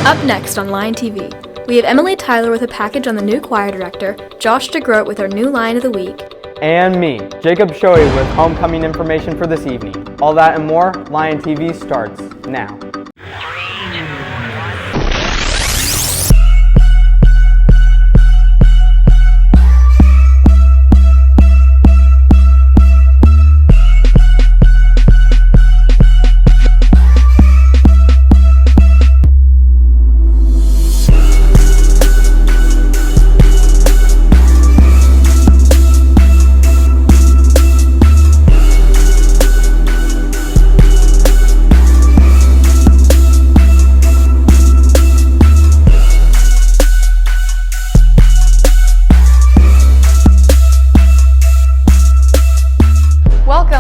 Up next on Lion TV, we have Emily Tyler with a package on the new choir director, Josh DeGroat with our new Lion of the Week, and me, Jacob Shoei, with homecoming information for this evening. All that and more, Lion TV starts now.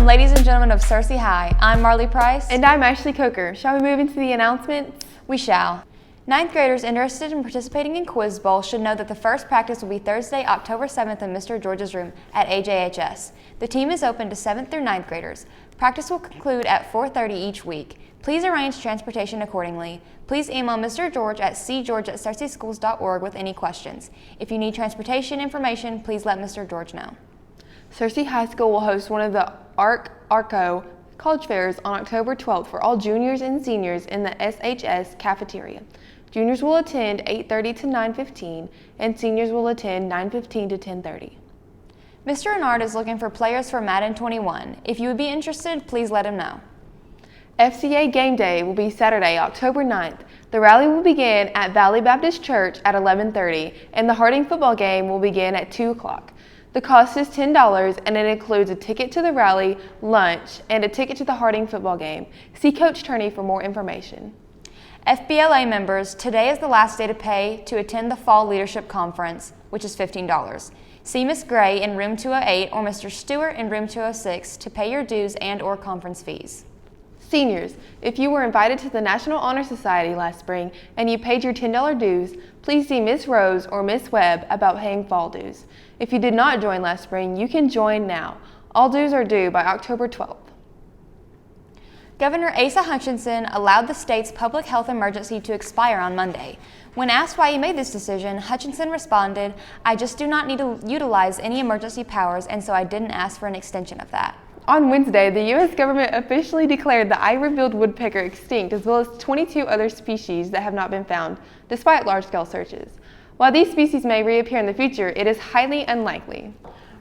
Ladies and gentlemen of Searcy High, I'm Marley Price. And I'm Ashley Coker. Shall we move into the announcements? We shall. Ninth graders interested in participating in Quiz Bowl should know that the first practice will be Thursday, October 7th in Mr. George's room at AJHS. The team is open to 7th through 9th graders. Practice will conclude at 4:30 each week. Please arrange transportation accordingly. Please email Mr. George at cgeorge@searcyschools.org with any questions. If you need transportation information, please let Mr. George know. Searcy High School will host one of the ARCO college fairs on October 12th for all juniors and seniors in the SHS cafeteria. Juniors will attend 8:30 to 9:15 and seniors will attend 9:15 to 10:30. Mr. Renard is looking for players for Madden 21. If you would be interested, please let him know. FCA Game Day will be Saturday, October 9th. The rally will begin at Valley Baptist Church at 11:30 and the Harding football game will begin at 2 o'clock. The cost is $10 and it includes a ticket to the rally, lunch, and a ticket to the Harding football game. See Coach Turney for more information. FBLA members, today is the last day to pay to attend the Fall Leadership Conference, which is $15. See Ms. Gray in room 208 or Mr. Stewart in room 206 to pay your dues and/or conference fees. Seniors, if you were invited to the National Honor Society last spring and you paid your $10 dues, please see Ms. Rose or Ms. Webb about paying fall dues. If you did not join last spring, you can join now. All dues are due by October 12th. Governor Asa Hutchinson allowed the state's public health emergency to expire on Monday. When asked why he made this decision, Hutchinson responded, "I just do not need to utilize any emergency powers, and so I didn't ask for an extension of that." On Wednesday, the U.S. government officially declared the ivory-billed woodpecker extinct, as well as 22 other species that have not been found, despite large-scale searches. While these species may reappear in the future, it is highly unlikely.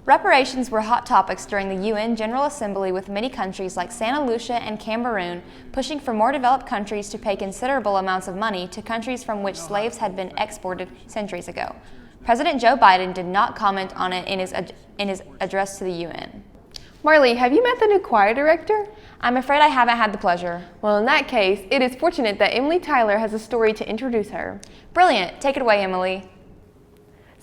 Reparations were hot topics during the UN General Assembly, with many countries like Santa Lucia and Cameroon pushing for more developed countries to pay considerable amounts of money to countries from which slaves had been exported centuries ago. President Joe Biden did not comment on it in his address to the UN. Marley, have you met the new choir director? I'm afraid I haven't had the pleasure. Well, in that case, it is fortunate that Emily Tyler has a story to introduce her. Brilliant. Take it away, Emily.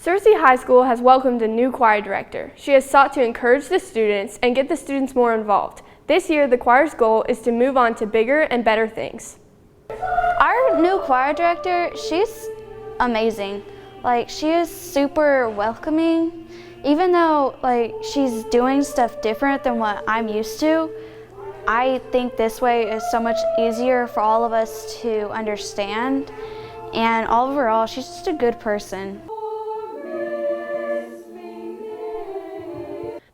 Searcy High School has welcomed a new choir director. She has sought to encourage the students and get the students more involved. This year, the choir's goal is to move on to bigger and better things. Our new choir director, she's amazing. She is super welcoming. Even though she's doing stuff different than what I'm used to, I think this way is so much easier for all of us to understand. And overall, she's just a good person.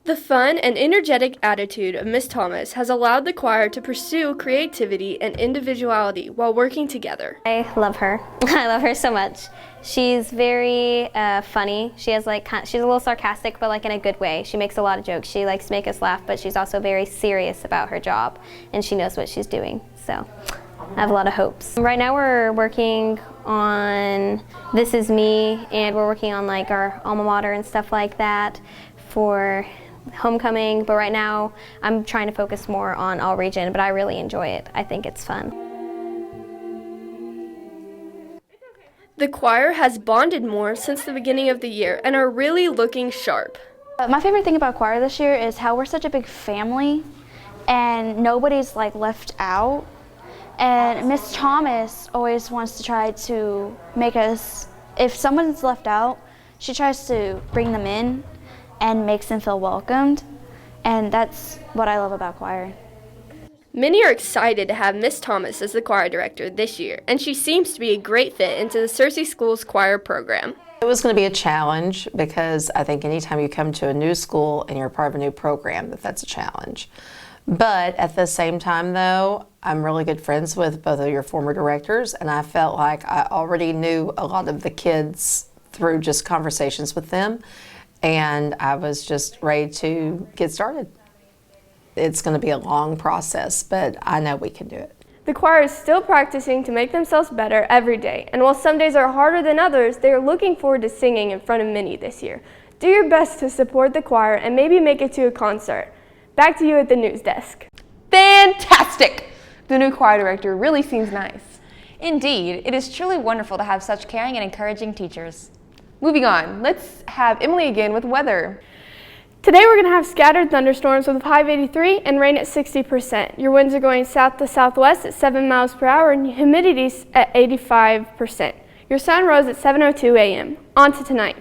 The fun and energetic attitude of Miss Thomas has allowed the choir to pursue creativity and individuality while working together. I love her. I love her so much. She's very funny. She's a little sarcastic, but in a good way. She makes a lot of jokes. She likes to make us laugh, but she's also very serious about her job, and she knows what she's doing. So I have a lot of hopes. Right now we're working on This Is Me, and we're working on our alma mater and stuff like that for homecoming, but right now I'm trying to focus more on all region, but I really enjoy it. I think it's fun. The choir has bonded more since the beginning of the year and are really looking sharp. My favorite thing about choir this year is how we're such a big family and nobody's left out. And Miss Thomas always wants to try to make us, if someone's left out, she tries to bring them in and makes them feel welcomed. And that's what I love about choir. Many are excited to have Miss Thomas as the choir director this year, and she seems to be a great fit into the Searcy School's choir program. It was going to be a challenge because I think anytime you come to a new school and you're part of a new program, that's a challenge. But at the same time, though, I'm really good friends with both of your former directors, and I felt like I already knew a lot of the kids through just conversations with them, and I was just ready to get started. It's going to be a long process, but I know we can do it. The choir is still practicing to make themselves better every day, and while some days are harder than others, they are looking forward to singing in front of many this year. Do your best to support the choir and maybe make it to a concert. Back to you at the news desk. Fantastic! The new choir director really seems nice. Indeed, it is truly wonderful to have such caring and encouraging teachers. Moving on, let's have Emily again with weather. Today we're going to have scattered thunderstorms with a high of 83 and rain at 60%. Your winds are going south to southwest at 7 miles per hour and humidity at 85%. Your sun rose at 7:02 a.m. On to tonight.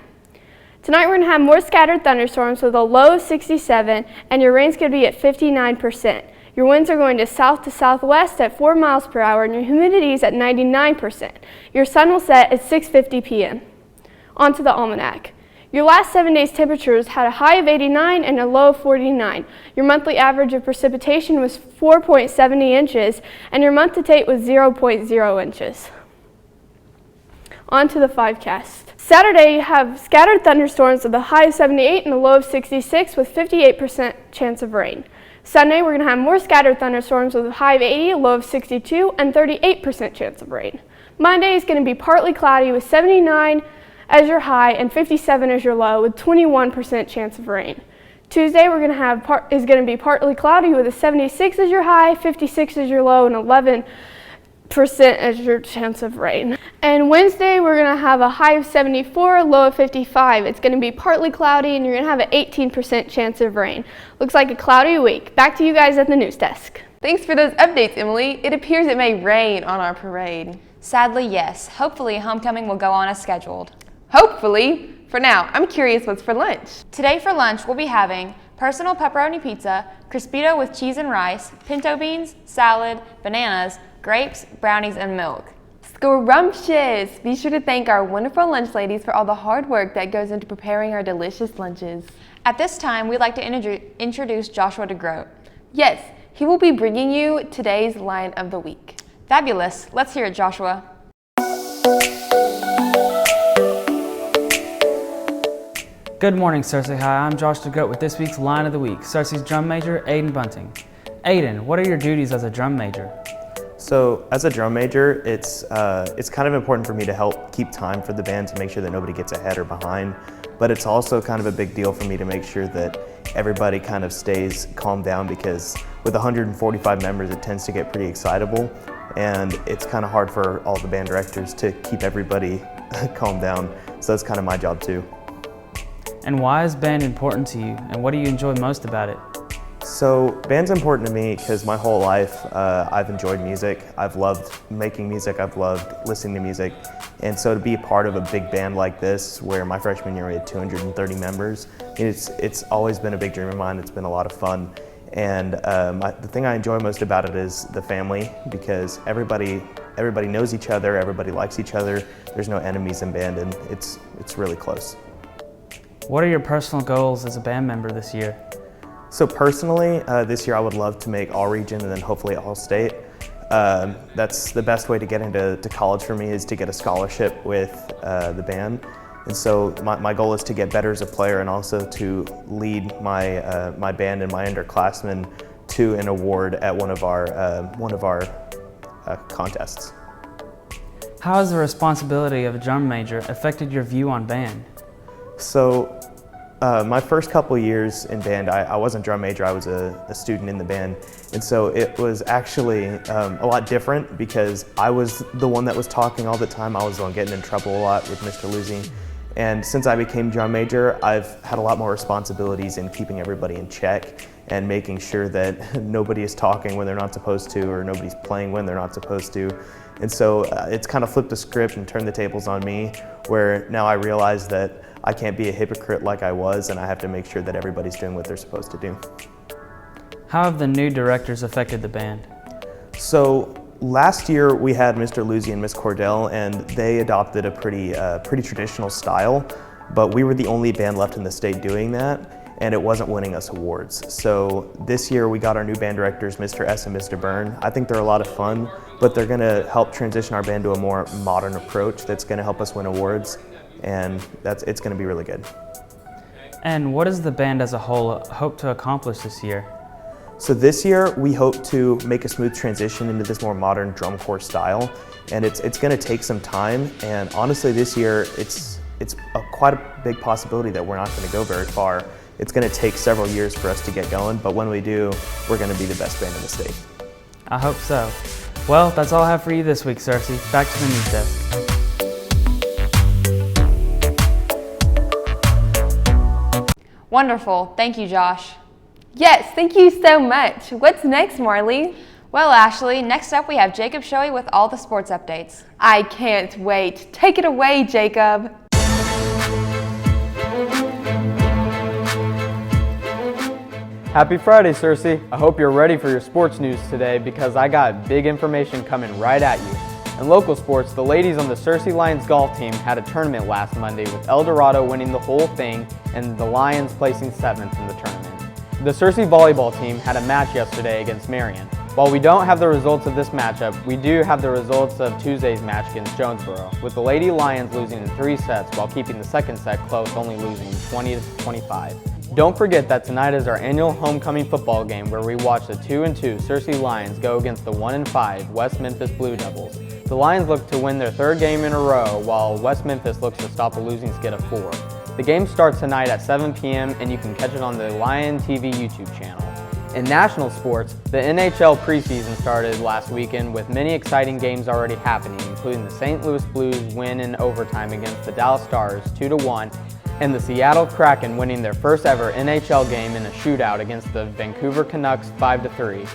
Tonight we're going to have more scattered thunderstorms with a low of 67 and your rain's going to be at 59%. Your winds are going to southwest at 4 miles per hour and your humidity is at 99%. Your sun will set at 6:50 p.m. On to the almanac. Your last 7 days' temperatures had a high of 89 and a low of 49. Your monthly average of precipitation was 4.70 inches, and your month-to-date was 0.0 inches. On to the 5cast. Saturday, you have scattered thunderstorms with a high of 78 and a low of 66 with 58% chance of rain. Sunday, we're going to have more scattered thunderstorms with a high of 80, a low of 62, and 38% chance of rain. Monday is going to be partly cloudy with 79 as your high and 57 as your low with 21% chance of rain. Tuesday we're going to have is going to be partly cloudy with a 76 as your high, 56 as your low, and 11% as your chance of rain. And Wednesday we're going to have a high of 74, a low of 55. It's going to be partly cloudy and you're going to have an 18% chance of rain. Looks like a cloudy week. Back to you guys at the news desk. Thanks for those updates, Emily. It appears it may rain on our parade. Sadly, yes. Hopefully, homecoming will go on as scheduled. Hopefully. For now, I'm curious what's for lunch. Today for lunch, we'll be having personal pepperoni pizza, crispito with cheese and rice, pinto beans, salad, bananas, grapes, brownies, and milk. Scrumptious! Be sure to thank our wonderful lunch ladies for all the hard work that goes into preparing our delicious lunches. At this time, we'd like to introduce Joshua DeGroat. Yes, he will be bringing you today's line of the week. Fabulous. Let's hear it, Joshua. Good morning, Searcy High. I'm Josh DeGroat with this week's Line of the Week, Searcy's drum major, Aiden Bunting. Aiden, what are your duties as a drum major? So as a drum major, it's kind of important for me to help keep time for the band to make sure that nobody gets ahead or behind, but it's also kind of a big deal for me to make sure that everybody kind of stays calmed down because with 145 members, it tends to get pretty excitable, and it's kind of hard for all the band directors to keep everybody calmed down, so that's kind of my job too. And why is band important to you, and what do you enjoy most about it? So band's important to me because my whole life I've enjoyed music. I've loved making music, I've loved listening to music, and so to be a part of a big band like this where my freshman year we had 230 members, it's always been a big dream of mine. It's been a lot of fun, and the thing I enjoy most about it is the family because everybody knows each other, everybody likes each other, there's no enemies in band, and it's really close. What are your personal goals as a band member this year? So personally, this year I would love to make all region and then hopefully all state. That's the best way to get into college for me is to get a scholarship with the band. And so my goal is to get better as a player and also to lead my band and my underclassmen to an award at one of our contests. How has the responsibility of a drum major affected your view on band? So my first couple years in band, I wasn't drum major, I was a student in the band. And so it was actually a lot different because I was the one that was talking all the time. I was the one getting in trouble a lot with Mr. Losing. And since I became drum major, I've had a lot more responsibilities in keeping everybody in check and making sure that nobody is talking when they're not supposed to or nobody's playing when they're not supposed to. And so it's kind of flipped the script and turned the tables on me, where now I realize that I can't be a hypocrite like I was, and I have to make sure that everybody's doing what they're supposed to do. How have the new directors affected the band? So last year we had Mr. Luzzi and Miss Cordell, and they adopted a pretty traditional style, but we were the only band left in the state doing that, and it wasn't winning us awards. So this year we got our new band directors, Mr. S and Mr. Byrne. I think they're a lot of fun, but they're gonna help transition our band to a more modern approach that's gonna help us win awards, and it's gonna be really good. And what does the band as a whole hope to accomplish this year? So this year we hope to make a smooth transition into this more modern drum corps style, and it's going to take some time. And honestly, this year it's quite a big possibility that we're not going to go very far. It's going to take several years for us to get going, but when we do, we're going to be the best band in the state. I hope so. Well, that's all I have for you this week, Cersei. Back to the news desk. Wonderful. Thank you, Josh. Yes, thank you so much. What's next, Marley? Well, Ashley, next up we have Jacob Shoei with all the sports updates. I can't wait. Take it away, Jacob. Happy Friday, Cersei. I hope you're ready for your sports news today because I got big information coming right at you. In local sports, the ladies on the Cersei Lions golf team had a tournament last Monday with El Dorado winning the whole thing and the Lions placing 7th in the tournament. The Cersei volleyball team had a match yesterday against Marion. While we don't have the results of this matchup, we do have the results of Tuesday's match against Jonesboro, with the Lady Lions losing in 3 sets while keeping the second set close, only losing 20-25. Don't forget that tonight is our annual homecoming football game where we watch the 2-2 Cersei Lions go against the 1-5 West Memphis Blue Devils. The Lions look to win their 3rd game in a row, while West Memphis looks to stop a losing skid of 4. The game starts tonight at 7 p.m. and you can catch it on the Lion TV YouTube channel. In national sports, the NHL preseason started last weekend with many exciting games already happening, including the St. Louis Blues win in overtime against the Dallas Stars 2-1, and the Seattle Kraken winning their first ever NHL game in a shootout against the Vancouver Canucks 5-3.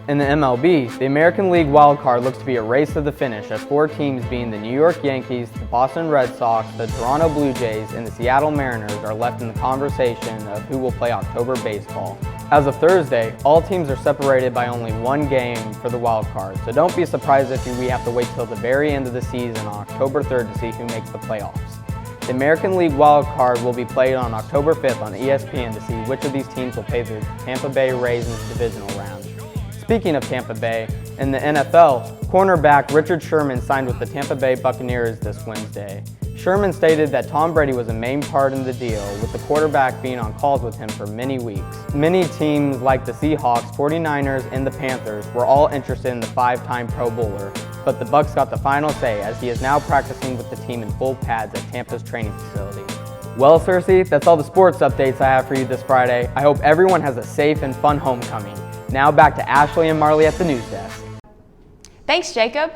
In the MLB, the American League wildcard looks to be a race to the finish, as 4 teams being the New York Yankees, the Boston Red Sox, the Toronto Blue Jays, and the Seattle Mariners are left in the conversation of who will play October baseball. As of Thursday, all teams are separated by only 1 game for the wildcard, so don't be surprised if we have to wait till the very end of the season on October 3rd to see who makes the playoffs. The American League wildcard will be played on October 5th on ESPN to see which of these teams will play the Tampa Bay Rays in the divisional round. Speaking of Tampa Bay, in the NFL, cornerback Richard Sherman signed with the Tampa Bay Buccaneers this Wednesday. Sherman stated that Tom Brady was a main part in the deal, with the quarterback being on calls with him for many weeks. Many teams like the Seahawks, 49ers, and the Panthers were all interested in the 5-time Pro Bowler, but the Bucs got the final say as he is now practicing with the team in full pads at Tampa's training facility. Well, Cersei, that's all the sports updates I have for you this Friday. I hope everyone has a safe and fun homecoming. Now back to Ashley and Marley at the news desk. Thanks, Jacob.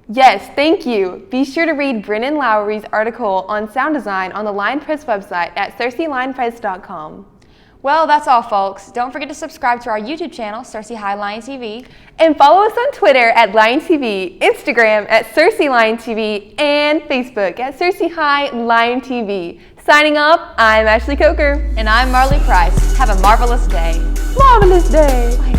Yes, thank you. Be sure to read Brennan Lowry's article on sound design on the Lion Press website at CerseiLionPress.com. Well, that's all, folks. Don't forget to subscribe to our YouTube channel, Cersei High Lion TV. And follow us on Twitter at Lion TV, Instagram at Cersei Lion TV, and Facebook at Cersei High Lion TV. Signing off, I'm Ashley Coker. And I'm Marley Price. Have a marvelous day. Marvelous day.